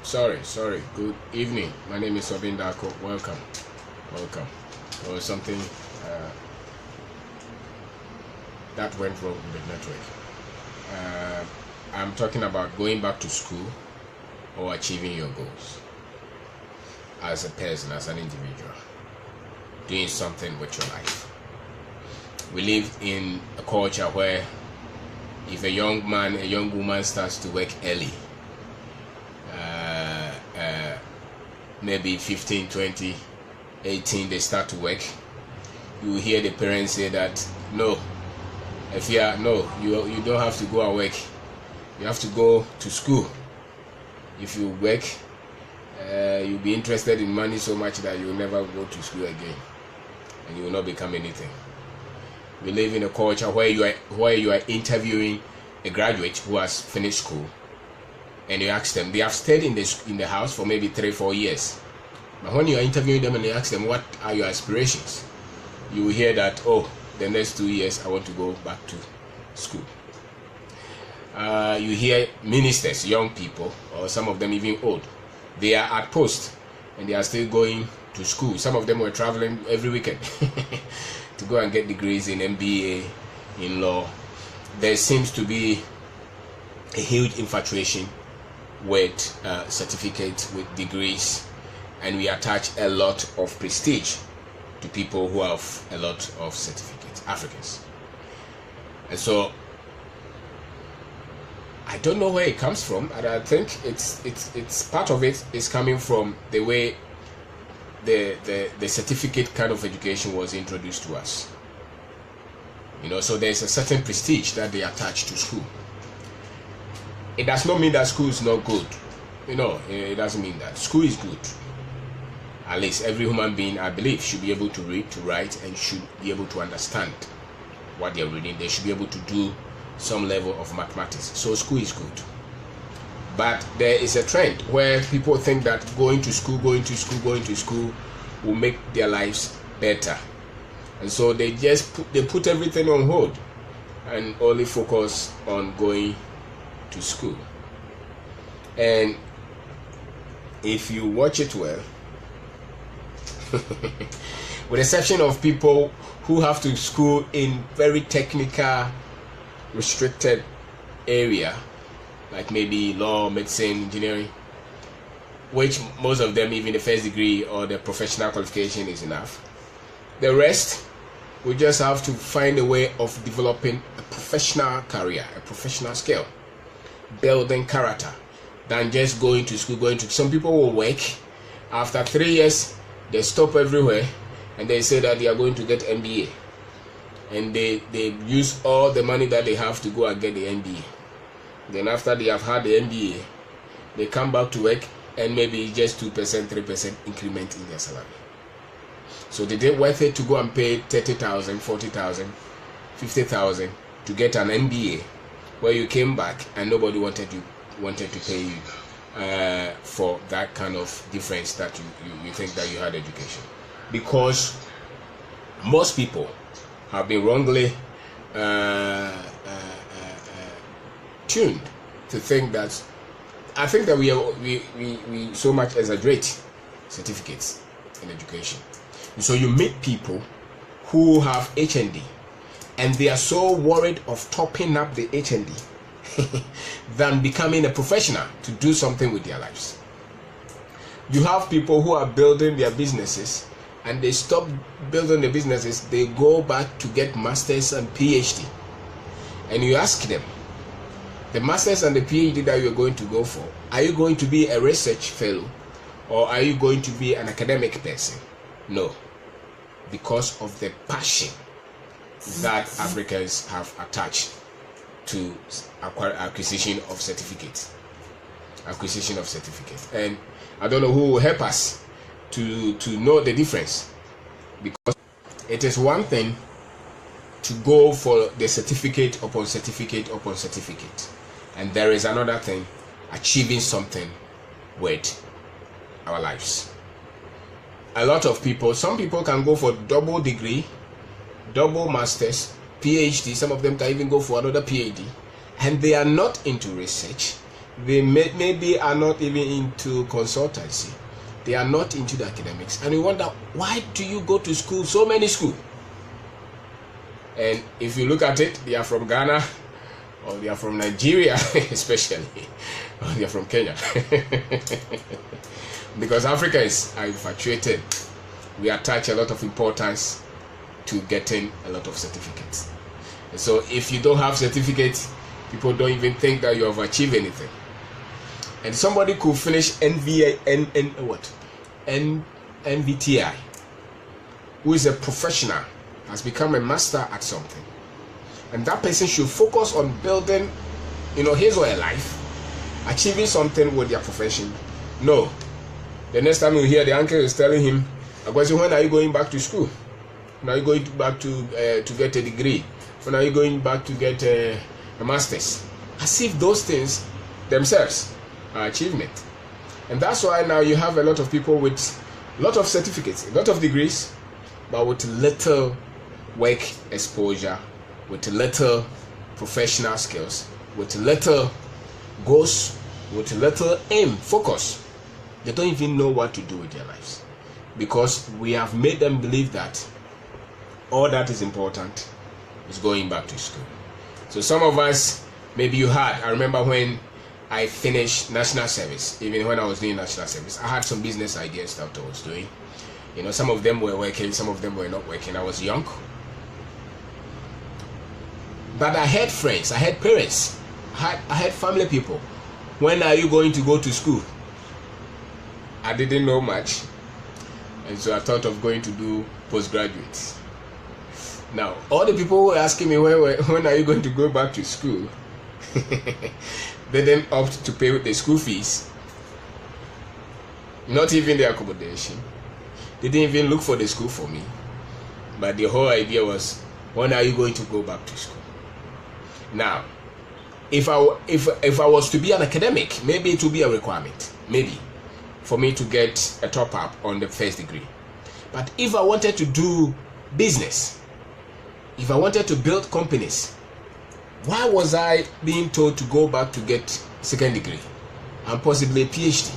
Sorry. Good evening. My name is Kwabena. Welcome. There was something that went wrong with the network. I'm talking about going back to school or achieving your goals as a person, as an individual, doing something with your life. We live in a culture where if a young man, a young woman starts to work early, maybe 15, 20, 18, they start to work, you hear the parents say that you don't have to go and work, you have to go to school. If you work, you'll be interested in money so much that you will never go to school again and you will not become anything. We live in a culture where you are interviewing a graduate who has finished school, and you ask them, they have stayed in the house for maybe 3-4 years. But when you are interviewing them and you ask them what are your aspirations, you will hear that, the next 2 years I want to go back to school. You hear ministers, young people, or some of them even old, they are at post and they are still going to school. Some of them were traveling every weekend to go and get degrees in MBA, in law. There seems to be a huge infatuation with certificates, with degrees, and we attach a lot of prestige to people who have a lot of certificates, Africans. And so I don't know where it comes from, and I think it's part of it is coming from the way the certificate kind of education was introduced to us. So there's a certain prestige that they attach to school. It does not mean that school is not good. It doesn't mean that. School is good. At least every human being, I believe, should be able to read, to write, and should be able to understand what they're reading. They should be able to do some level of mathematics. So school is good. But there is a trend where people think that going to school will make their lives better. And so they put everything on hold and only focus on going to school. And if you watch it well, with the exception of people who have to school in very technical, restricted area, like maybe law, medicine, engineering, which most of them, even the first degree or the professional qualification is enough. The rest, we just have to find a way of developing a professional career, a professional skill, building character, than just going to school. Some people will work. After 3 years, they stop everywhere and they say that they are going to get MBA. And they use all the money that they have to go and get the MBA. Then after they have had the MBA, they come back to work and maybe just 2%, 3% increment in their salary. So they did worth it to go and pay 30,000, 40,000, 50,000 to get an MBA, where you came back and nobody wanted to pay you for that kind of difference that you think that you had education. Because most people have been wrongly tuned to think that, I think that we so much exaggerate certificates in education. So you meet people who have HND and they are so worried of topping up the HND than becoming a professional to do something with their lives. You have people who are building their businesses and they stop building the businesses, they go back to get masters and PhD. And you ask them, the masters and the PhD that you're going to go for, are you going to be a research fellow or are you going to be an academic person? No, because of the passion that Africans have attached to acquisition of certificates. And I don't know who will help us to know the difference, because it is one thing to go for the certificate upon certificate upon certificate, and there is another thing, achieving something with our lives. A lot of people, some people can go for double degree, double masters, PhD, some of them can even go for another PhD, and they are not into research, they maybe are not even into consultancy. They are not into the academics, and you wonder, why do you go to school, so many schools? And if you look at it, they are from Ghana, or they are from Nigeria, especially, or they are from Kenya. Because Africa is infatuated. We attach a lot of importance to getting a lot of certificates. And so if you don't have certificates, people don't even think that you have achieved anything. And somebody could finish NVTI, who is a professional, has become a master at something, and that person should focus on building, his or her life, achieving something with their profession. No, the next time you hear the uncle is telling him, when are you going back to school? When are you going back to get a degree? When are you going back to get a master's? As if those things themselves are achievement. And that's why now you have a lot of people with a lot of certificates, a lot of degrees, but with little work exposure, with little professional skills, with little goals, with little aim, focus. They don't even know what to do with their lives, because we have made them believe that all that is important is going back to school. So some of us, maybe I remember when I finished national service, even when I was doing national service, I had some business ideas that I was doing. Some of them were working, some of them were not working. I was young. But I had friends, I had parents, I had family people. When are you going to go to school? I didn't know much. And so I thought of going to do postgraduate. Now, all the people who were asking me, when are you going to go back to school? They didn't opt to pay the school fees. Not even the accommodation. They didn't even look for the school for me. But the whole idea was, when are you going to go back to school? Now, if I was to be an academic, maybe it would be a requirement, maybe, for me to get a top up on the first degree. But if I wanted to do business, if I wanted to build companies, why was I being told to go back to get second degree and possibly a PhD?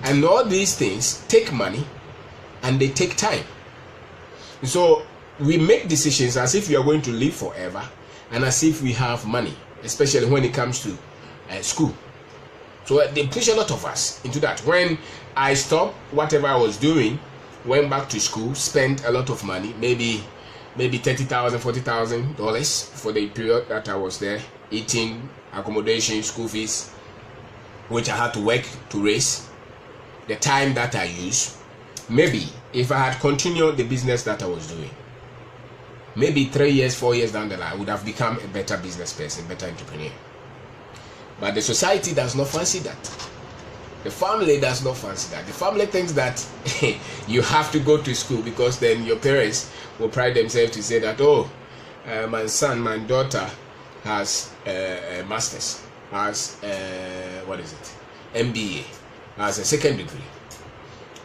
And all these things take money and they take time. So we make decisions as if we are going to live forever and as if we have money, especially when it comes to school. So they push a lot of us into that. When I stopped whatever I was doing, went back to school, spent a lot of money, maybe $30,000, $40,000 for the period that I was there, eating, accommodation, school fees, which I had to work to raise, the time that I used. Maybe if I had continued the business that I was doing, maybe 3 years, 4 years down the line, I would have become a better business person, better entrepreneur. But the society does not fancy that. The family does not fancy that. The family thinks that you have to go to school, because then your parents will pride themselves to say that, oh, my son, my daughter has a master's, has MBA, has a second degree.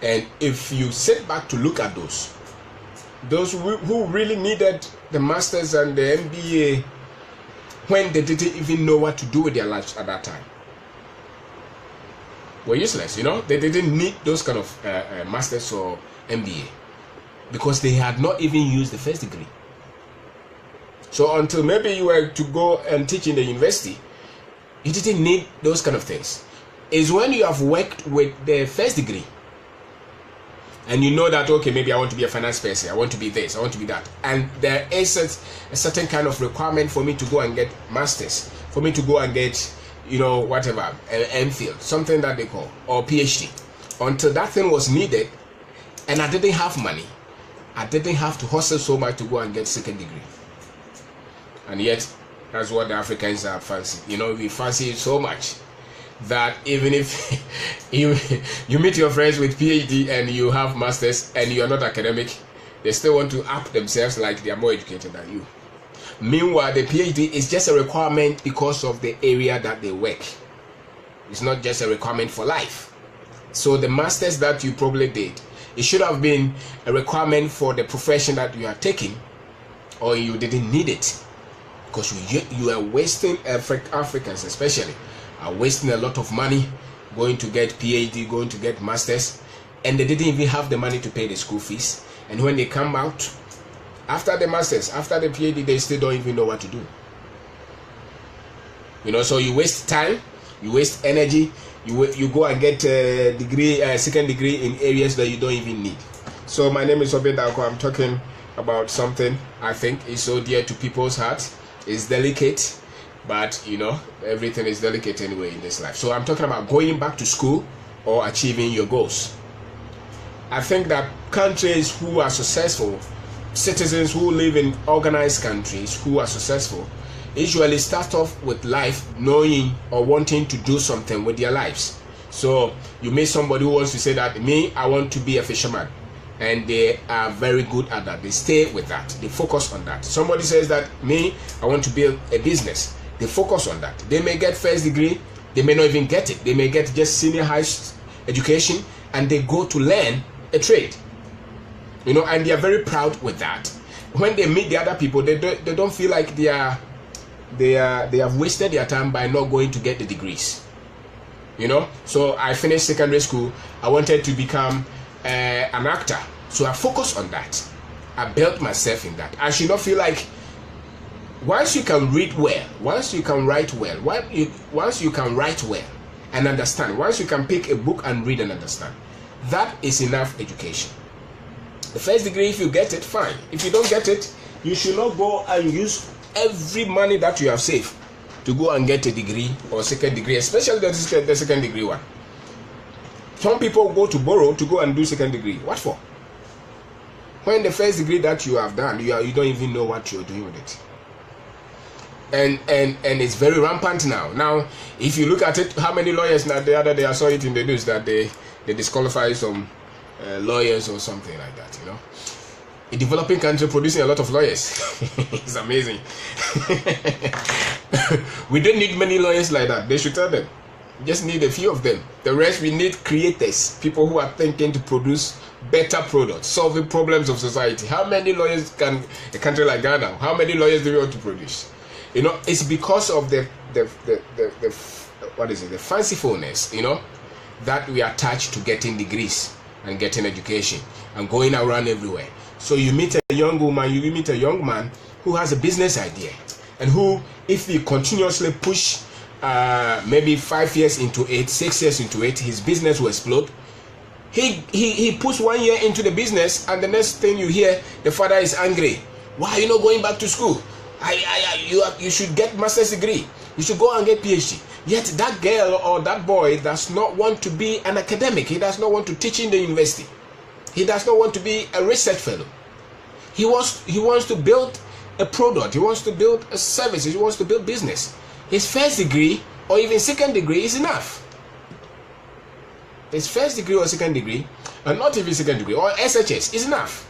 And if you sit back to look at those who really needed the master's and the MBA when they didn't even know what to do with their lives at that time, were useless. They didn't need those kind of masters or MBA, because they had not even used the first degree. So until maybe you were to go and teach in the university, you didn't need those kind of things. It's when you have worked with the first degree and you know that, okay, maybe I want to be a finance person, I want to be this, I want to be that, and there is a certain kind of requirement for me to go and get masters, for me to go and get whatever, MPhil, something that they call, or PhD. Until that thing was needed, and I didn't have money, I didn't have to hustle so much to go and get second degree. And yet, that's what the Africans are fancy. We fancy it so much that even if you meet your friends with PhD and you have masters and you are not academic, they still want to up themselves like they are more educated than you. Meanwhile, the PhD is just a requirement because of the area that they work. It's not just a requirement for life. So the masters that you probably did, it should have been a requirement for the profession that you are taking, or you didn't need it, because you are wasting Africans, especially are wasting a lot of money going to get PhD, going to get masters, and they didn't even have the money to pay the school fees. And when they come out after the masters, after the PhD, they still don't even know what to do. So you waste time, you waste energy, you go and get a degree, second degree in areas that you don't even need. So my name is Kwabena. I'm talking about something I think is so dear to people's hearts. It's delicate, but everything is delicate anyway in this life. So I'm talking about going back to school or achieving your goals. I think that countries who are successful, citizens who live in organized countries who are successful, usually start off with life knowing or wanting to do something with their lives. So you meet somebody who wants to say that, I want to be a fisherman, and they are very good at that. They stay with that, they focus on that. Somebody says that, I want to build a business. They focus on that. They may get first degree, they may not even get it. They may get just senior high education, and they go to learn a trade. And they are very proud with that. When they meet the other people, they don't feel like they have wasted their time by not going to get the degrees. So I finished secondary school. I wanted to become an actor, so I focused on that. I built myself in that. I should not feel like once you can read well, once you can write well, once you can write well and understand, once you can pick a book and read and understand, that is enough education. The first degree, if you get it, fine. If you don't get it, you should not go and use every money that you have saved to go and get a degree or second degree, especially the second degree one. Some people go to borrow to go and do second degree. What for? When the first degree that you have done, you don't even know what you're doing with it. And it's very rampant now. Now, if you look at it, how many lawyers now? The other day I saw it in the news that they disqualify some lawyers or something like that. A developing country producing a lot of lawyers. It's amazing. We don't need many lawyers like that. They should tell them. We just need a few of them. The rest, we need creators, people who are thinking to produce better products, solving problems of society. How many lawyers can a country like Ghana? How many lawyers do we want to produce? It's because of the fancifulness, that we are attached to getting degrees and getting education and going around everywhere. So you meet a young woman, you meet a young man who has a business idea, and who, if he continuously push maybe 5 years into it, 6 years into it, his business will explode. He puts 1 year into the business, and the next thing you hear, the father is angry. Why are you not going back to school? You should get master's degree. You should go and get PhD. Yet that girl or that boy does not want to be an academic. He does not want to teach in the university. He does not want to be a research fellow. He wants to build a product. He wants to build a service. He wants to build business. His first degree or even second degree is enough. His first degree or second degree, and not even second degree, or SHS is enough.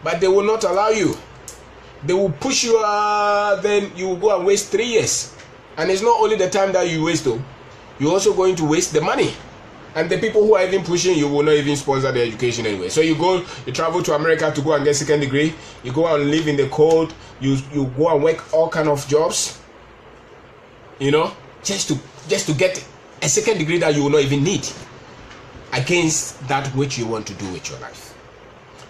But they will not allow you. They will push you, then you will go and waste 3 years. And it's not only the time that you waste though, you're also going to waste the money. And the people who are even pushing you will not even sponsor the education anyway. So you travel to America to go and get second degree, you go and live in the cold, you go and work all kind of jobs, just to get a second degree that you will not even need, against that which you want to do with your life.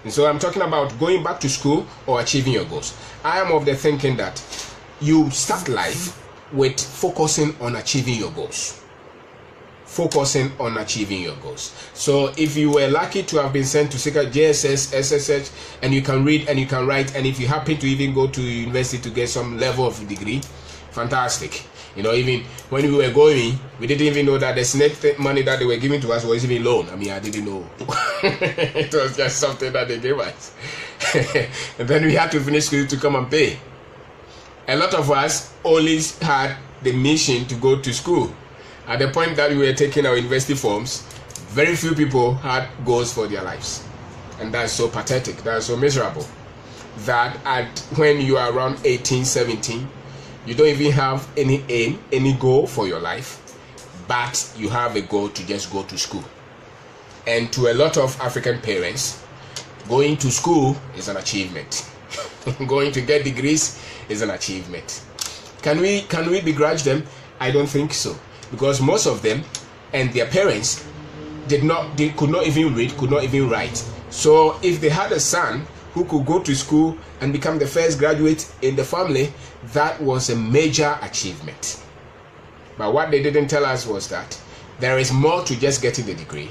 And so I'm talking about going back to school or achieving your goals. I am of the thinking that you start life with focusing on achieving your goals. Focusing on achieving your goals. So if you were lucky to have been sent to JSS, SSH, and you can read and you can write, and if you happen to even go to university to get some level of degree, fantastic. Even when we were going, we didn't even know that the SNET money that they were giving to us was even loan. I didn't know. It was just something that they gave us. And then we had to finish school to come and pay. A lot of us only had the mission to go to school. At the point that we were taking our university forms, very few people had goals for their lives. And that's so pathetic, that's so miserable. That when you are around 18, 17, you don't even have any aim, any goal for your life, but you have a goal to just go to school. And to a lot of African parents, going to school is an achievement. Going to get degrees is an achievement. Can we begrudge them? I don't think so. because most of them and their parents could not even read, could not even write. So if they had a son who could go to school and become the first graduate in the family, that was a major achievement. But what they didn't tell us was that there is more to just getting the degree,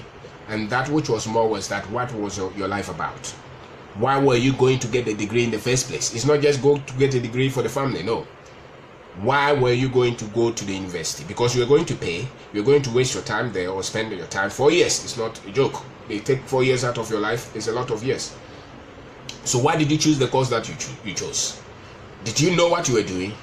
and that which was more was that what was your life about? Why were you going to get the degree in the first place? It's not just go to get a degree for the family, no. Why were you going to go to the university? Because you're going to pay, you're going to waste your time there or spend your time. 4 years, it's not a joke. They take 4 years out of your life, it's a lot of years. So why did you choose the course that you chose? Did you know what you were doing?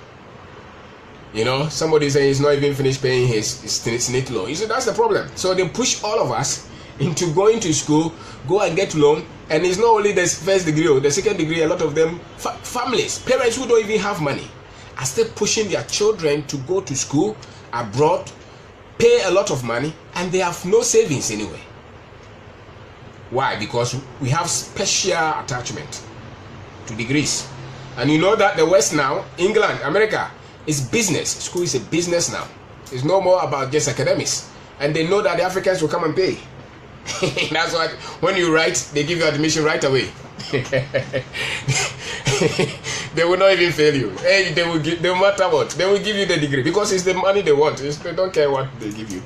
You know, somebody saying he's not even finished paying his SNIT loan. You see, that's the problem. So they push all of us into going to school, go and get loan, and it's not only the first degree or the second degree. A lot of them, families, parents who don't even have money, are still pushing their children to go to school abroad, pay a lot of money, and they have no savings anyway. Why? Because we have special attachment to degrees. And you know that the West now, England, America, is business. School is a business now. It's no more about just academics. And they know that the Africans will come and pay. That's why when you write, they give you admission right away. They will not even fail you. Hey, they will give, no matter what, they will give you the degree because it's the money they want. They don't care what they give you.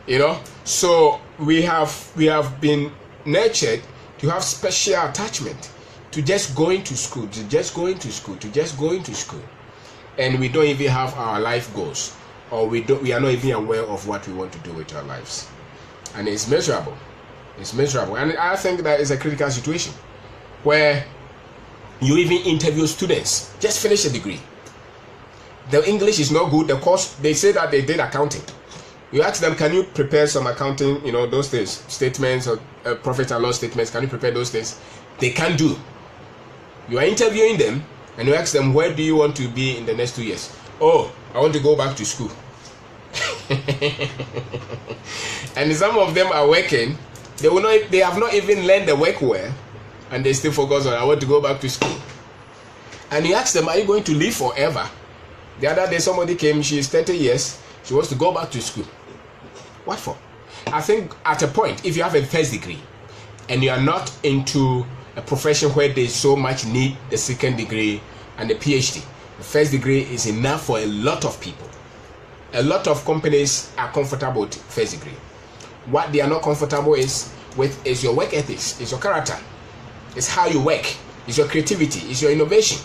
You know. So we have been nurtured to have special attachment to just going to school, and we don't even have our life goals, or we are not even aware of what we want to do with our lives, and it's miserable. It's miserable, and I think that is a critical situation where you even interview students just finish a degree. The English is not good. The course, they say that they did accounting. You ask them, can you prepare some accounting, you know, those things, statements or profit and loss statements, can you prepare those things? They can't do. You are interviewing them and you ask them, where do you want to be in the next 2 years? Oh, I want to go back to school. And some of them are working. They have not even learned the work well, and they still focus on, I want to go back to school. And you ask them, are you going to live forever? The other day somebody came, she is 30 years, she wants to go back to school. What for? I think at a point, if you have a first degree and you are not into a profession where they so much need the second degree and the PhD, the first degree is enough for a lot of people. A lot of companies are comfortable with first degree. What they are not comfortable with is your work ethics, is your character, it's how you work, it's your creativity, it's your innovation.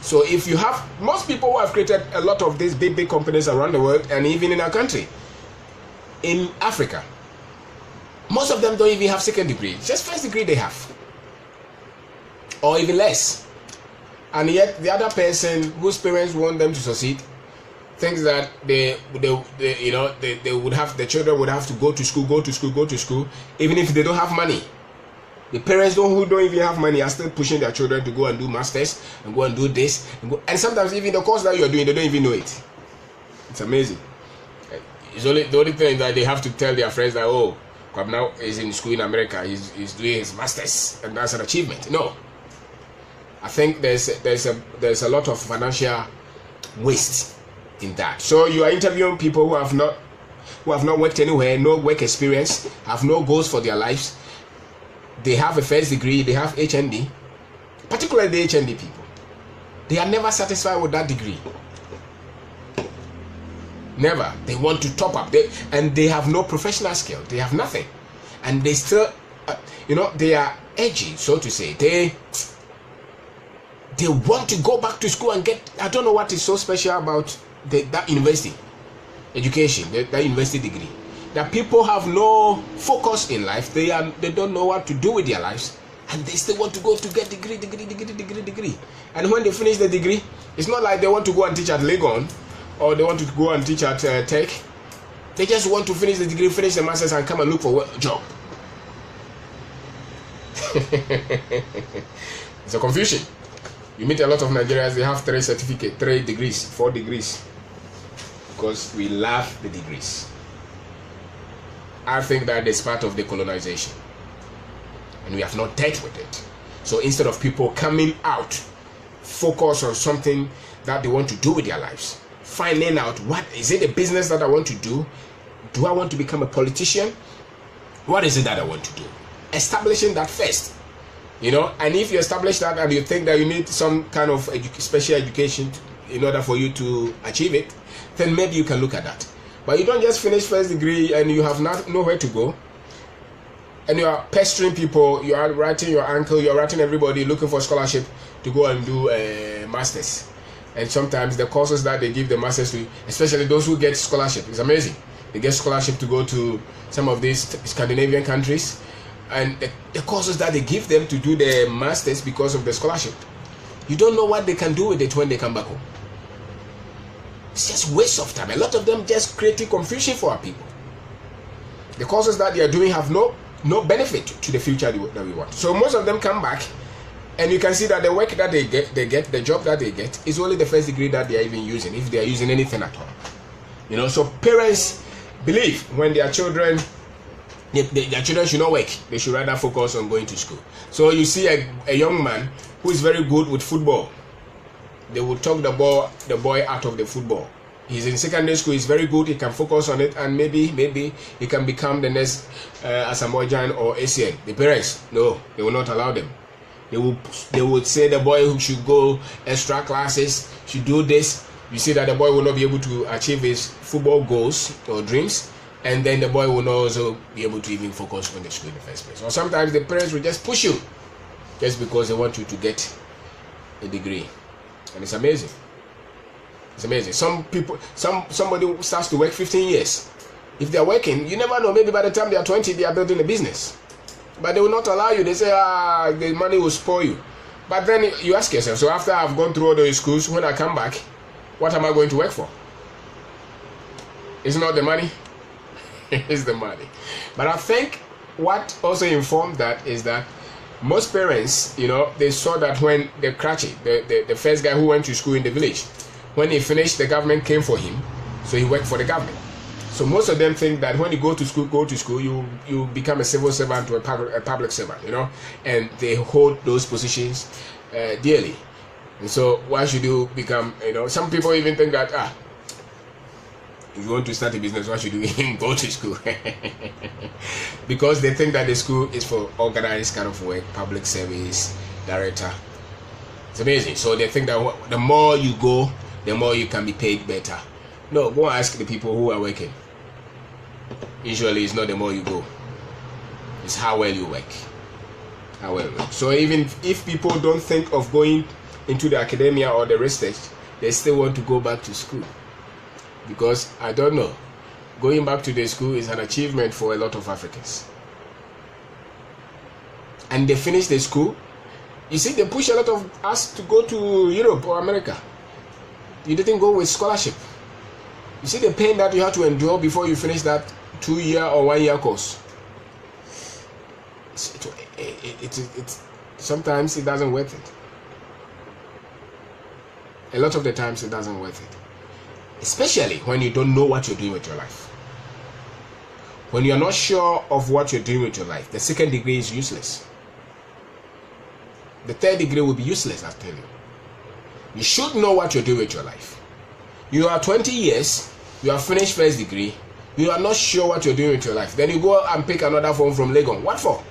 So if you have, most people who have created a lot of these big companies around the world and even in our country, in Africa, most of them don't even have second degree, just first degree they have, or even less. And yet the other person whose parents want them to succeed thinks that they would have, the children would have to go to school, even if they don't have money. The parents who don't even have money are still pushing their children to go and do masters and go and do this, and sometimes even the course that you are doing, they don't even know it. It's amazing. The only thing that they have to tell their friends that, oh, Kwabena is in school in America, he's doing his masters, and that's an achievement. No, I think there's a lot of financial waste in that. So you are interviewing people who have not worked anywhere, no work experience, have no goals for their lives. They have a first degree, they have HND, particularly the HND people. They are never satisfied with that degree. Never. They want to top up. And they have no professional skill. They have nothing. And they still, they are edgy, so to say. They want to go back to school and get, I don't know what is so special about that university education, that university degree. That people have no focus in life. They don't know what to do with their lives, and they still want to go to get degree. And when they finish the degree, it's not like they want to go and teach at Legon, or they want to go and teach at Tech. They just want to finish the degree, finish the masters, and come and look for a job. It's a confusion. You meet a lot of Nigerians, they have 3 certificates, 3 degrees, 4 degrees, because we love the degrees. I think that is part of the colonization, and we have not dealt with it. So instead of people coming out, focus on something that they want to do with their lives, finding out, what is it, a business that I want to do? Do I want to become a politician? What is it that I want to do? Establishing that first, and if you establish that and you think that you need some kind of special education in order for you to achieve it, then maybe you can look at that. But you don't just finish first degree and you have nowhere to go, and you are pestering people, you are writing your uncle, you are writing everybody looking for scholarship to go and do a master's. And sometimes the courses that they give the masters to, especially those who get scholarship, is amazing. They get scholarship to go to some of these Scandinavian countries, and the courses that they give them to do the masters because of the scholarship, you don't know what they can do with it when they come back home. It's just waste of time. A lot of them just creating confusion for our people. The courses that they are doing have no benefit to the future that we want. So most of them come back, and you can see that the work that they get, the job that they get, is only the first degree that they are even using, if they are using anything at all. So parents believe when their children should not work, they should rather focus on going to school. So you see a young man who is very good with football, they will talk the boy out of the football. He's in secondary school, he's very good, he can focus on it, and maybe he can become the next Asamoah or ACN. The parents, no, they will not allow them. They would say the boy who should go extra classes, should do this. You see that the boy will not be able to achieve his football goals or dreams, and then the boy will not also be able to even focus on the school in the first place. Or sometimes the parents will just push you just because they want you to get a degree. And it's amazing. It's amazing. Somebody who starts to work 15 years. If they're working, you never know, maybe by the time they are 20, they are building a business. But they will not allow you. They say, the money will spoil you. But then you ask yourself, so after I've gone through all those schools, when I come back, what am I going to work for? It's not the money. It's the money. But I think what also informed that is that most parents, they saw that when the Kratchi, the first guy who went to school in the village, when he finished, the government came for him, so he worked for the government. So most of them think that when you go to school, you become a civil servant or a public servant, and they hold those positions dearly. And so why should you become, some people even think that, if you want to start a business, why should you even go to school? Because they think that the school is for organized kind of work, public service, director. It's amazing. So they think that the more you go, the more you can be paid better. No, go and ask the people who are working. Usually it's not the more you go, it's how well you work. How well you work. So even if people don't think of going into the academia or the research, they still want to go back to school. Because I don't know, going back to the school is an achievement for a lot of Africans. And they finish the school, you see, they push a lot of us to go to Europe or America. You didn't go with scholarship. You see the pain that you have to endure before you finish that 2-year or 1-year course. It's sometimes it doesn't worth it. A lot of the times it doesn't worth it. Especially when you don't know what you're doing with your life. When you're not sure of what you're doing with your life, the second degree is useless. The third degree will be useless, I tell you. You should know what you're doing with your life. You are 20 years, you have finished first degree, you are not sure what you're doing with your life. Then you go and pick another phone from Legon. What for?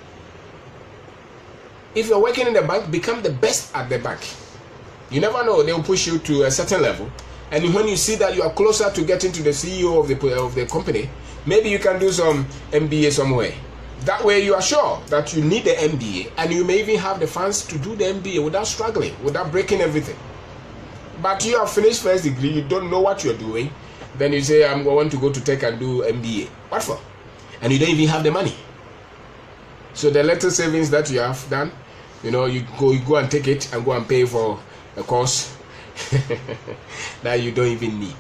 If you're working in the bank, become the best at the bank. You never know, they'll push you to a certain level. And when you see that you are closer to getting to the CEO of the company, maybe you can do some MBA somewhere. That way you are sure that you need the MBA, and you may even have the funds to do the MBA without struggling, without breaking everything. But you have finished first degree, you don't know what you're doing, then you say, I want to go to tech and do MBA. What for? And you don't even have the money. So the little savings that you have done, you go and take it and go and pay for a course that you don't even need.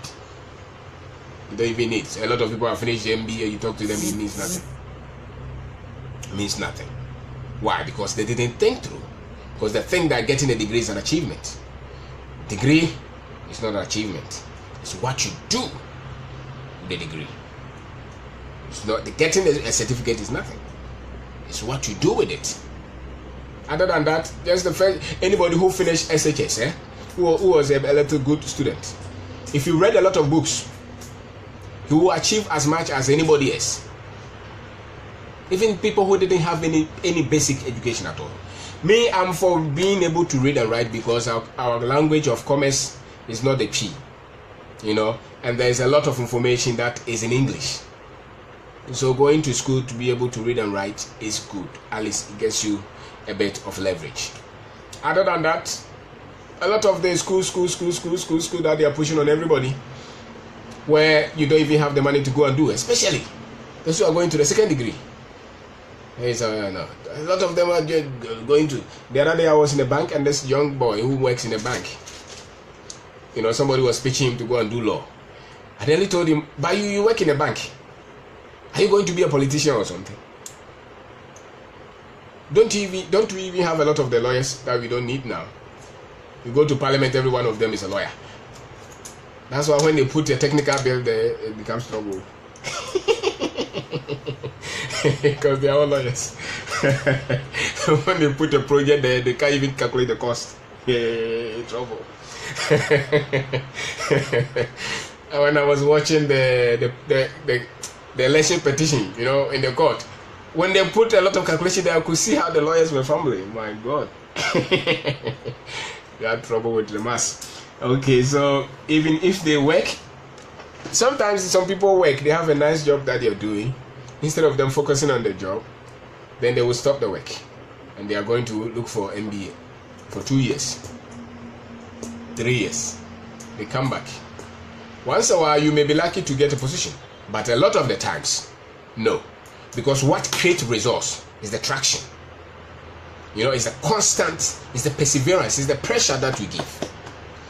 You don't even need. So a lot of people have finished the MBA, you talk to them, it means nothing. It means nothing. Why? Because they didn't think through. Because they think that getting a degree is an achievement. Degree is not an achievement. It's what you do with the degree. It's not getting a certificate is nothing. It's what you do with it. Other than that, just the first anybody who finished SHS, who was a little good student, If you read a lot of books, you will achieve as much as anybody else. Even people who didn't have any basic education at all. Me, I'm for being able to read and write because our language of commerce is not the key, and there's a lot of information that is in English. So going to school to be able to read and write is good. At least it gets you a bit of leverage. Other than that, a lot of the school that they are pushing on everybody, where you don't even have the money to go and do, especially those who are going to the second degree. No. A lot of them are just going to. The other day I was in a bank and this young boy who works in a bank, somebody was pitching him to go and do law. I nearly told him, but you work in a bank. Are you going to be a politician or something? Don't we even have a lot of the lawyers that we don't need now? You go to parliament, every one of them is a lawyer. That's why when they put a technical bill there, it becomes trouble. Because they are all lawyers. When they put a project there, they can't even calculate the cost. Trouble. When I was watching the election petition, in the court, when they put a lot of calculation there, I could see how the lawyers were fumbling. My God. You had trouble with the mass. Okay, so even if they work, sometimes some people work, they have a nice job that they're doing. Instead of them focusing on the job, then they will stop the work and they are going to look for MBA for 2 years, 3 years. They come back. Once a while, you may be lucky to get a position, but a lot of the times, no. Because what creates results is the traction. It's the constant, it's the perseverance, it's the pressure that you give.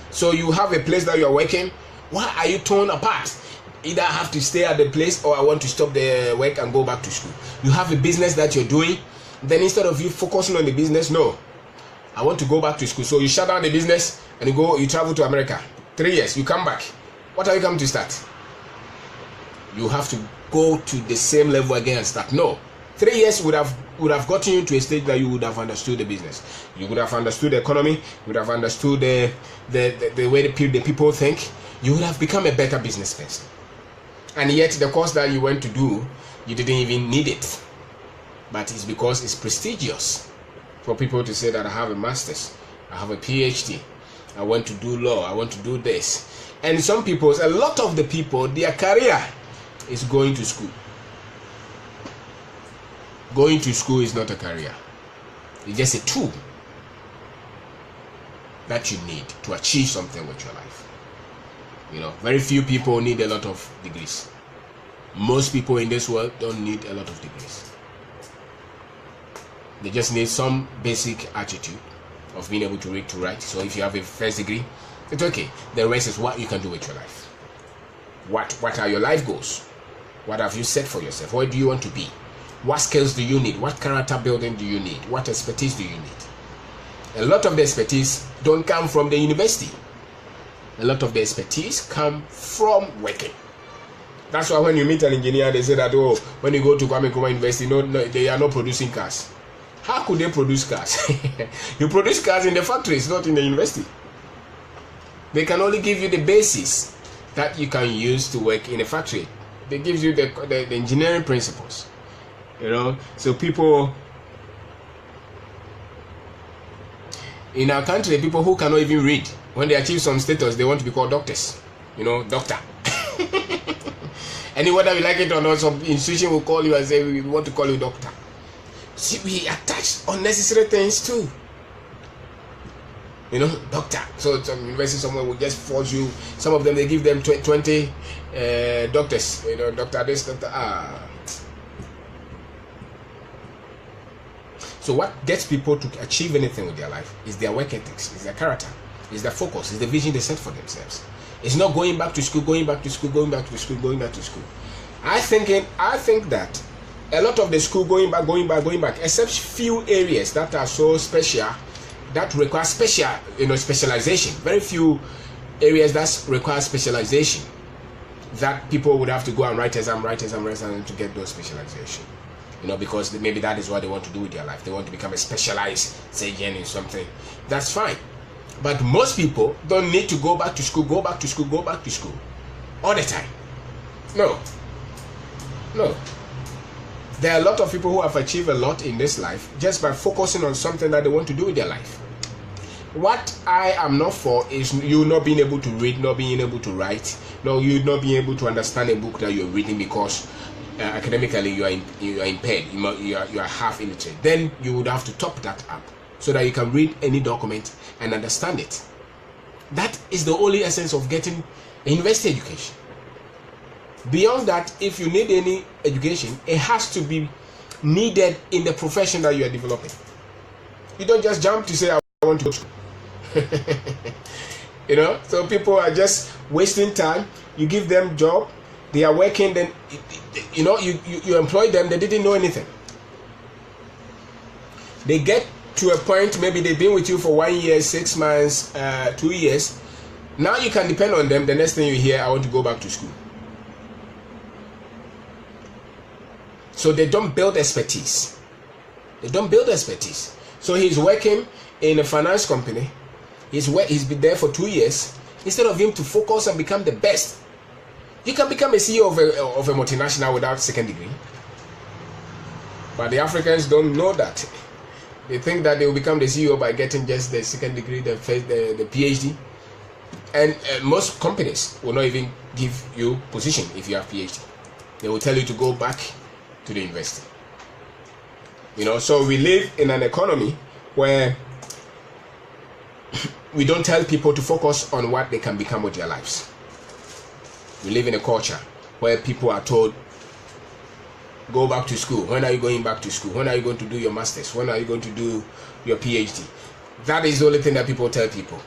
So you have a place that you are working. Why are you torn apart? Either I have to stay at the place or I want to stop the work and go back to school. You have a business that you're doing. Then instead of you focusing on the business, no, I want to go back to school. So you shut down the business and you travel to America. 3 years, you come back. What are you coming to start? You have to go to the same level again and start. No. 3 years would have gotten you to a stage that you would have understood the business. You would have understood the economy. You would have understood the way the people think. You would have become a better business person. And yet the course that you went to do, you didn't even need it. But it's because it's prestigious for people to say that I have a master's, I have a PhD, I want to do law, I want to do this. And a lot of the people, their career is going to school. Going to school is not a career. It's just a tool that you need to achieve something with your life. Very few people need a lot of degrees. Most people in this world don't need a lot of degrees. They just need some basic attitude of being able to read, to write. So if you have a first degree, it's okay. The rest is what you can do with your life. What are your life goals? What have you set for yourself? Where do you want to be? What skills do you need? What character building do you need? What expertise do you need? A lot of the expertise don't come from the university. A lot of the expertise come from working. That's why when you meet an engineer, they say that, when you go to Kwabena and Marie University, no, they are not producing cars. How could they produce cars? You produce cars in the factories, not in the university. They can only give you the basis that you can use to work in a factory. They give you the engineering principles. So people in our country, people who cannot even read, when they achieve some status, they want to be called doctors. Doctor. And whether you like it or not, some institution will call you and say, we want to call you doctor. See, we attach unnecessary things too. Doctor. So some university somewhere will just force you. Some of them, they give them 20 doctors. Doctor this, doctor. So what gets people to achieve anything with their life is their work ethics, is their character, is their focus, is the vision they set for themselves. It's not going back to school, going back to school, going back to school, going back to school. I think that a lot of the school going back, except few areas that are so special, that require specialization. Very few areas that require specialization, that people would have to go and write exam to get those specialization. Because maybe that is what they want to do with their life. They want to become a specialized surgeon in something. That's fine. But most people don't need to go back to school, go back to school, go back to school all the time. No. There are a lot of people who have achieved a lot in this life just by focusing on something that they want to do with their life. What I am not for is you not being able to read, not being able to write, no, you not being able to understand a book that you're reading because academically you are impaired, you are half illiterate. Then you would have to top that up so that you can read any document and understand it. That is the only essence of getting a university education. Beyond that, if you need any education, it has to be needed in the profession that you are developing. You don't just jump to say, I want to go to school. So people are just wasting time. You give them job, they are working, then you employ them, they didn't know anything. They get to a point, maybe they've been with you for 1 year, 6 months, 2 years. Now you can depend on them. The next thing you hear, I want to go back to school. So they don't build expertise. So he's working in a finance company. He's been there for 2 years. Instead of him to focus and become the best. You can become a CEO of a multinational without second degree. But the Africans don't know that. They think that they will become the CEO by getting just the second degree, the PhD. And most companies will not even give you position if you have PhD. They will tell you to go back to the university. So we live in an economy where we don't tell people to focus on what they can become with their lives. We live in a culture where people are told, go back to school. When are you going back to school? When are you going to do your masters? When are you going to do your PhD? That is the only thing that people tell people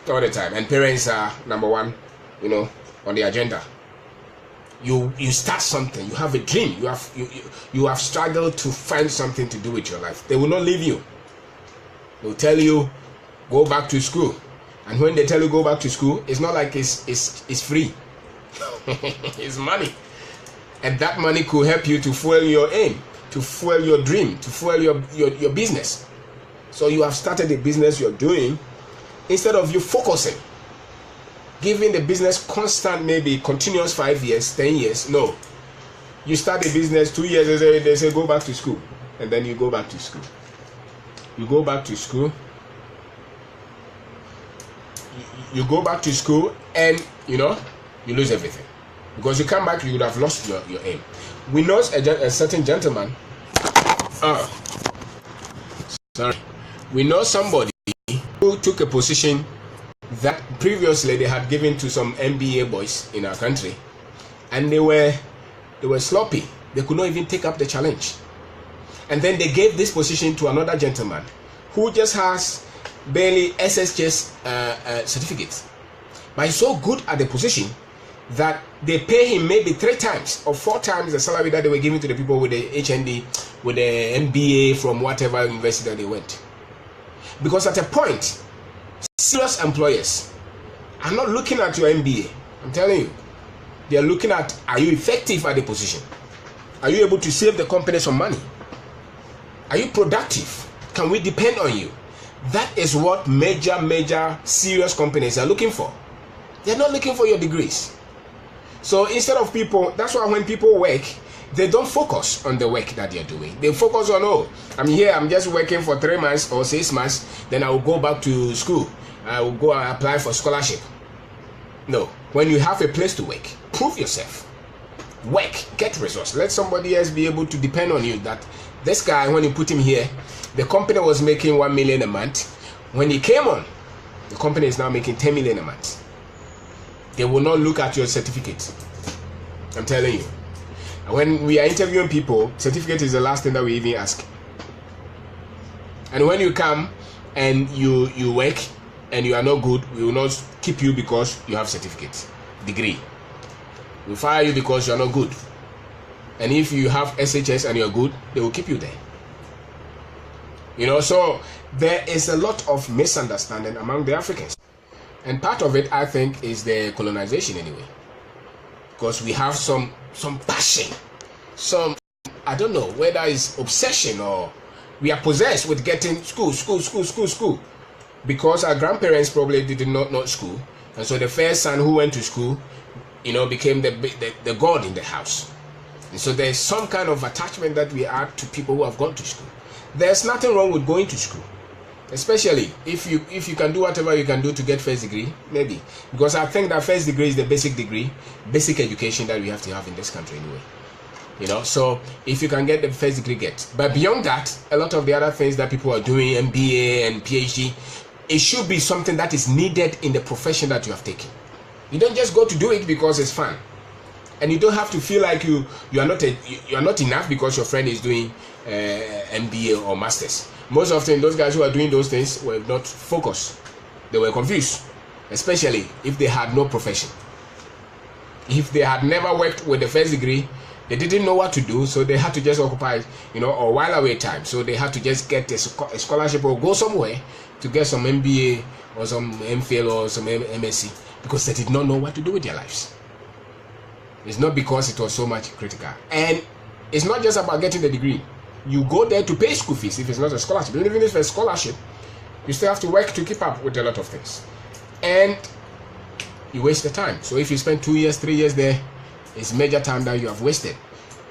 all the time. And parents are number one, on the agenda. You start something, you have a dream, you have struggled to find something to do with your life. They will not leave you. They'll tell you, go back to school. And when they tell you go back to school, it's not like it's free. It's money. And that money could help you to fuel your aim, to fuel your dream, to fuel your business. So you have started a business you're doing, instead of you focusing, giving the business constant, maybe continuous 5 years, 10 years. No. You start a business 2 years, they say go back to school. And then you go back to school. You go back to school. You go back to school and, you lose everything. Because you come back, you would have lost your aim. We know a certain gentleman. We know somebody who took a position that previously they had given to some MBA boys in our country, and they were sloppy. They could not even take up the challenge. And then they gave this position to another gentleman who just has barely SSJ's certificate, but he's so good at the position that they pay him maybe 3 times or 4 times the salary that they were giving to the people with the HND, with the MBA from whatever university that they went. Because at a point, serious employers are not looking at your MBA. I'm telling you, they are looking at, are you effective at the position? Are you able to save the company some money? Are you productive? Can we depend on you? That is what major serious companies are looking for. They're not looking for your degrees. So instead of people, that's why when people work, they don't focus on the work that they're doing. They focus on, I'm here, I'm just working for 3 months or 6 months, then I will go back to school. I will go and apply for scholarship. No, when you have a place to work, prove yourself. Work, get results. Let somebody else be able to depend on you. That this guy, when you put him here, the company was making 1 million a month. When he came on, the company is now making 10 million a month. They will not look at your certificate. I'm telling you. When we are interviewing people, certificate is the last thing that we even ask. And when you come and you work and you are not good, we will not keep you because you have certificate, degree. We fire you because you are not good. And if you have SHS and you are good, they will keep you there. So there is a lot of misunderstanding among the Africans. And part of it, I think, is the colonization anyway. Because we have some passion, I don't know whether it's obsession or we are possessed with getting school. because our grandparents probably did not know school, and so the first son who went to school, became the god in the house. And so there's some kind of attachment that we add to people who have gone to school. There's nothing wrong with going to school, especially if you can do whatever you can do to get first degree, maybe, because I think that first degree is the basic degree, basic education that we have to have in this country anyway. So if you can get the first degree, get. But beyond that, a lot of the other things that people are doing, MBA and PhD, it should be something that is needed in the profession that you have taken. You don't just go to do it because it's fun, and you don't have to feel like you are not enough because your friend is doing MBA or masters. Most often, those guys who are doing those things were not focused. They were confused, especially if they had no profession. If they had never worked with the first degree, they didn't know what to do, so they had to just occupy, or while away time. So they had to just get a scholarship or go somewhere to get some MBA or some MPhil or some MSc, because they did not know what to do with their lives. It's not because it was so much critical. And it's not just about getting the degree. You go there to pay school fees if it's not a scholarship. Even if it's a scholarship, you still have to work to keep up with a lot of things. And you waste the time. So if you spend 2 years, 3 years there, it's major time that you have wasted.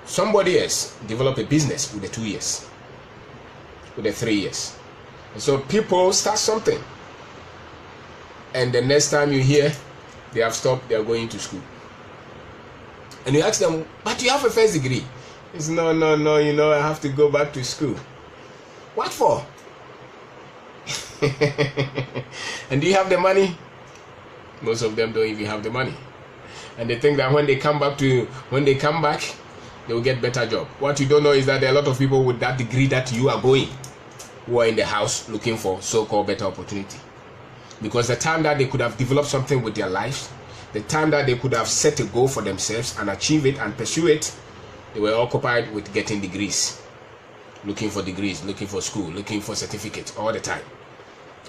Somebody else develop a business with the 2 years, with the 3 years. And so people start something, and the next time you hear they have stopped, they are going to school. And you ask them, but you have a first degree. It's no, I have to go back to school. What for? And do you have the money? Most of them don't even have the money. And they think that when they come back, they will get better job. What you don't know is that there are a lot of people with that degree that you are going, who are in the house looking for so-called better opportunity. Because the time that they could have developed something with their lives, the time that they could have set a goal for themselves and achieve it and pursue it, they were occupied with getting degrees, looking for degrees, looking for school, looking for certificates all the time.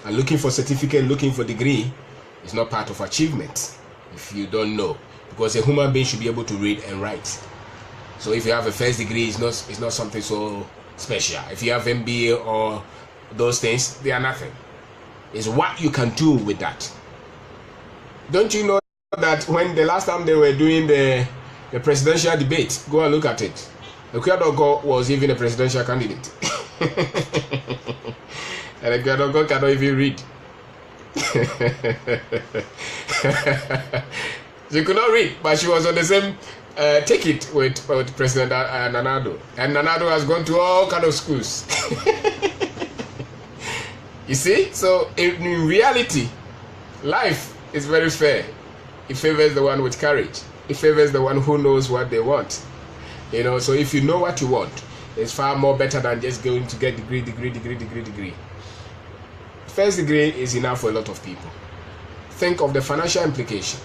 And looking for certificate, looking for degree is not part of achievement, if you don't know, because a human being should be able to read and write. So if you have a first degree, it's not something so special. If you have MBA or those things, they are nothing. It's what you can do with that. Don't you know that when the last time they were doing the presidential debate, go and look at it, Kwabena was even a presidential candidate. And Kwabena cannot even read. She could not read, but she was on the same ticket with President Nanado. And Nanado has gone to all kind of schools. You see? So in reality, life is very fair. It favors the one with courage. It favors the one who knows what they want. So if you know what you want, it's far more better than just going to get degree. First degree is enough for a lot of people. Think of the financial implication.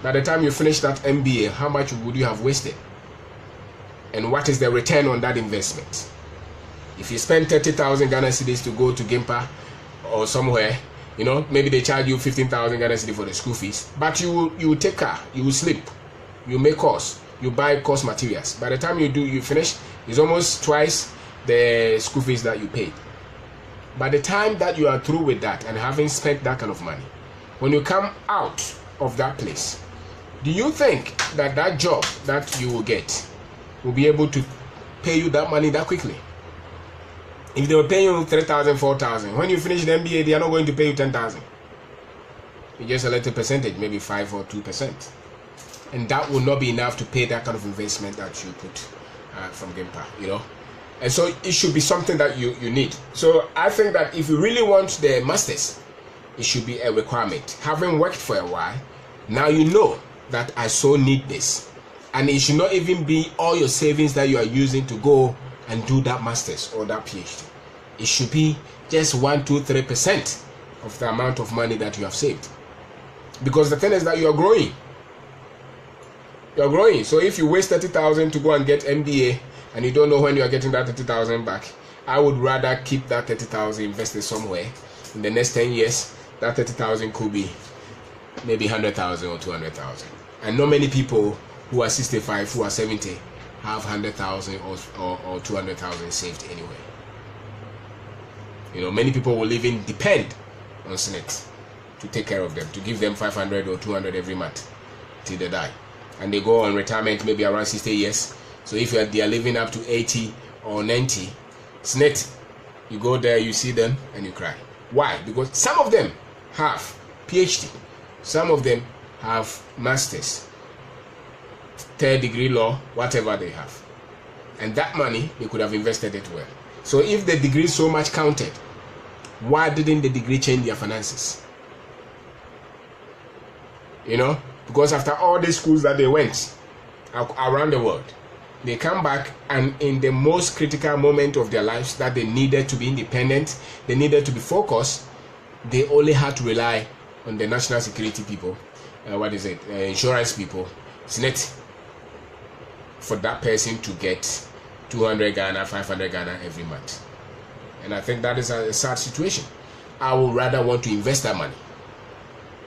By the time you finish that MBA, how much would you have wasted? And what is the return on that investment? If you spend 30,000 Ghana cedis to go to Gimpa or somewhere, maybe they charge you 15,000 Ghana cedis for the school fees, but you will take car, you will sleep, you make course, you buy course materials. By the time you finish, it's almost twice the school fees that you paid. By the time that you are through with that and having spent that kind of money, when you come out of that place, do you think that that job that you will get will be able to pay you that money that quickly? If they were paying you 3,000, 4,000, when you finish the MBA, they are not going to pay you 10,000. You just a little percentage, maybe 5 or 2%. And that will not be enough to pay that kind of investment that you put from Gimpa, And so it should be something that you need. So I think that if you really want the masters, it should be a requirement. Having worked for a while, now you know that I so need this. And it should not even be all your savings that you are using to go and do that masters or that PhD. It should be just 1, 2, 3% of the amount of money that you have saved. Because the thing is that you are growing. You are growing. So if you waste 30,000 to go and get MBA and you don't know when you are getting that 30,000 back, I would rather keep that 30,000 invested somewhere. In the next 10 years, that 30,000 could be maybe 100,000 or 200,000. And not many people who are 65, who are 70, have 100,000 or 200,000 saved anyway. Many people will even depend on SNET to take care of them, to give them 500 or 200 every month till they die. And they go on retirement maybe around 60 years. So if they are living up to 80 or 90, SNET, you go there, you see them, and you cry. Why? Because some of them have PhD, some of them have masters, third degree law, whatever they have. And that money, they could have invested it well. So if the degree so much counted, why didn't the degree change their finances? Because after all the schools that they went around the world, they come back, and in the most critical moment of their lives that they needed to be independent, they needed to be focused, they only had to rely on the national security people, insurance people, SNET, for that person to get 200 Ghana, 500 Ghana every month. And I think that is a sad situation. I would rather want to invest that money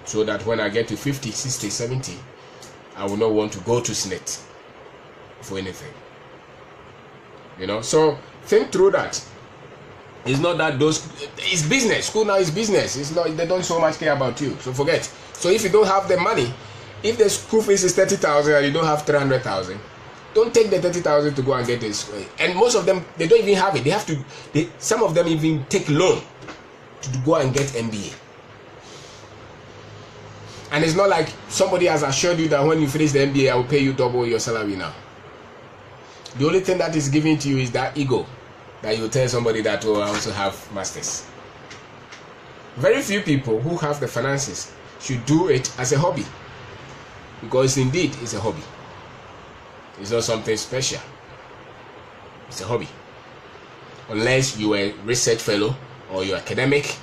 so that when I get to 50, 60, 70, I will not want to go to SNET for anything. So think through that. It's not that it's business. School now is business. It's not, they don't so much care about you. So forget. So if you don't have the money, if the school fees is 30,000 and you don't have 300,000, don't take the 30,000 to go and get this. And most of them, they don't even have it. Some of them even take loan to go and get MBA. And it's not like somebody has assured you that when you finish the MBA, I will pay you double your salary now. The only thing that is given to you is that ego, that you tell somebody that, I also have masters. Very few people who have the finances should do it as a hobby, because indeed it's a hobby. It's not something special. It's a hobby. Unless you are a research fellow or you're academic,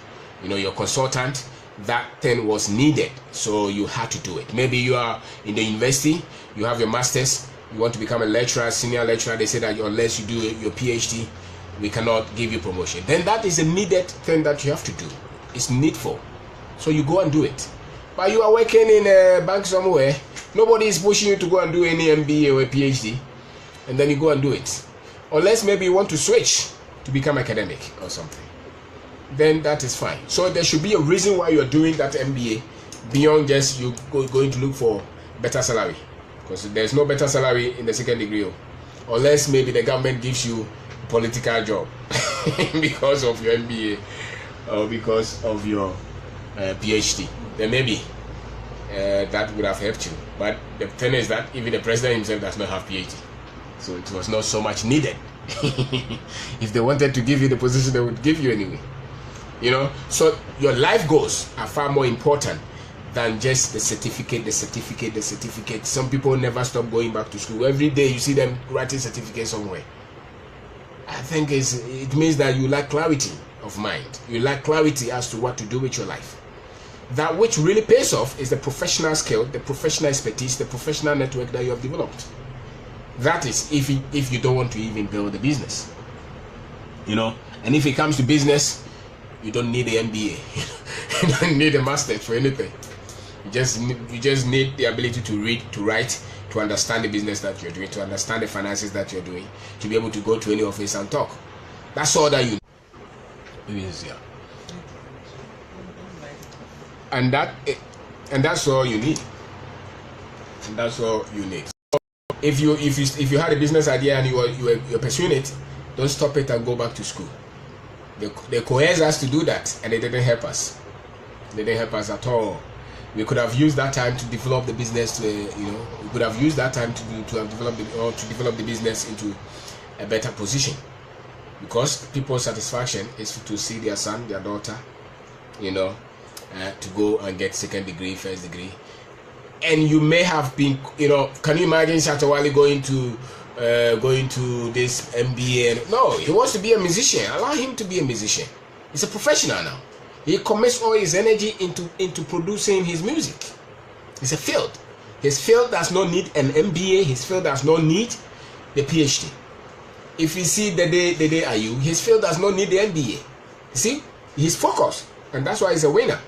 you're a consultant, that thing was needed, so you had to do it. Maybe you are in the university, you have your masters, you want to become a lecturer, senior lecturer, they say that unless you do your PhD, we cannot give you promotion. Then that is a needed thing that you have to do. It's needful. So you go and do it. But you are working in a bank somewhere, nobody is pushing you to go and do any MBA or a PhD, and then you go and do it. Unless maybe you want to switch to become academic or something, then that is fine. So there should be a reason why you're doing that MBA beyond just you going to look for better salary, because there's no better salary in the second degree, unless maybe the government gives you a political job because of your MBA or because of your PhD. Then maybe that would have helped you. But the thing is that even the president himself does not have PhD, so it was not so much needed. If they wanted to give you the position, they would give you anyway. So your life goals are far more important than just the certificate. Some people never stop going back to school. Every day you see them writing certificates somewhere. I think it means that you lack clarity of mind. You lack clarity as to what to do with your life. That which really pays off is the professional skill, the professional expertise, the professional network that you have developed. That is if you don't want to even build a business. And if it comes to business, you don't need an MBA. You don't need a master's for anything. You just need the ability to read, to write, to understand the business that you're doing, to understand the finances that you're doing, to be able to go to any office and talk. That's all that you need. And that's all you need. And that's all you need. So if you had a business idea and you're pursuing it, don't stop it and go back to school. They coerced us to do that, and they didn't help us. They didn't help us at all. We could have used that time to develop the business. We could have used that time to develop the business into a better position. Because people's satisfaction is to see their son, their daughter, to go and get second degree, first degree. And you may have been, can you imagine Shatawale going to this MBA? No, he wants to be a musician. Allow him to be a musician. He's a professional now. He commits all his energy into producing his music. It's a field. His field does not need an MBA. His field does not need the PhD. If you see the day are you, his field does not need the MBA. You see, he's focused, and that's why he's a winner.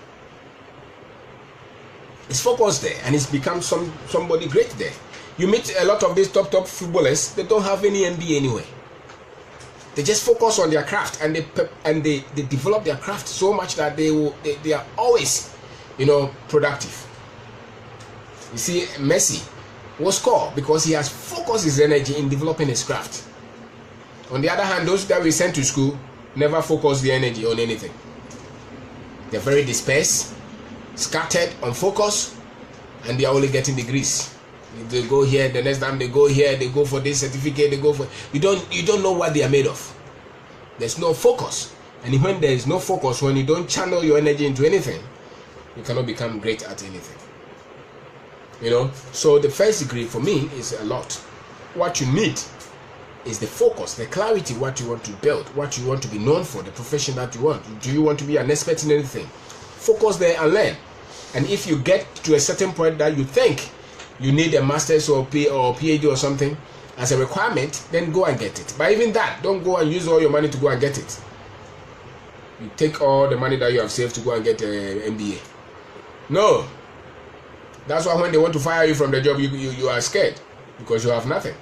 He's focused there, and he's become somebody great there. You meet a lot of these top footballers, they don't have any MBA anyway. They just focus on their craft, and they develop their craft so much that they are always, productive. You see, Messi will score because he has focused his energy in developing his craft. On the other hand, those that we send to school never focus the energy on anything. They're very dispersed, scattered, unfocused, and they are only getting degrees. They go here, the next time they go here, they go for this certificate, they go for you don't know what they are made of. There's no focus. And when there is no focus, when you don't channel your energy into anything, you cannot become great at anything. So the first degree for me is a lot. What you need is the focus, the clarity, what you want to build, what you want to be known for, the profession that you want. Do you want to be an expert in anything? Focus there and learn. And if you get to a certain point that you think you need a master's or PhD or something as a requirement, then go and get it. But even that, don't go and use all your money to go and get it. You take all the money that you have saved to go and get an MBA. No. That's why when they want to fire you from the job, you are scared because you have nothing.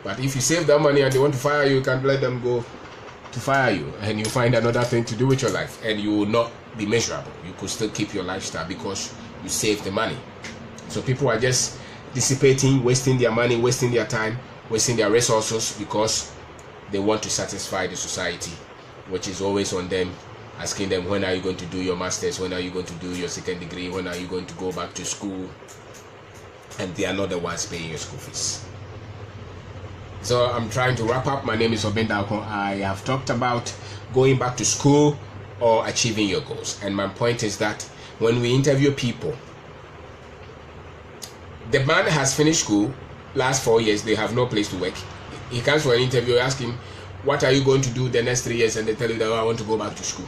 But if you save that money and they want to fire you, you can't let them go to fire you, and you find another thing to do with your life, and you will not be miserable. You could still keep your lifestyle because you saved the money. So people are just dissipating, wasting their money, wasting their time, wasting their resources because they want to satisfy the society, which is always on them, asking them, when are you going to do your masters, when are you going to do your second degree, when are you going to go back to school? And they are not the ones paying your school fees. So I'm trying to wrap up. My name is Kwabena. I have talked about going back to school or achieving your goals. And my point is that when we interview people, the man has finished school, last 4 years, they have no place to work. He comes for an interview, ask him, what are you going to do the next 3 years? And they tell you that, I want to go back to school.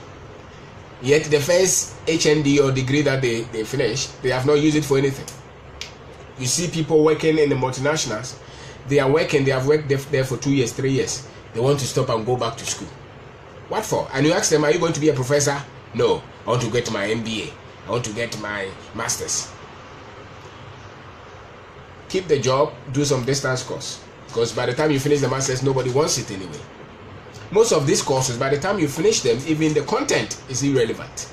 Yet the first HND or degree that they finish, they have not used it for anything. You see people working in the multinationals, they are working, they have worked there for 2 years, 3 years. They want to stop and go back to school. What for? And you ask them, are you going to be a professor? No, I want to get my MBA. I want to get my master's. Keep the job, do some distance course. Because by the time you finish the master's, nobody wants it anyway. Most of these courses, by the time you finish them, even the content is irrelevant.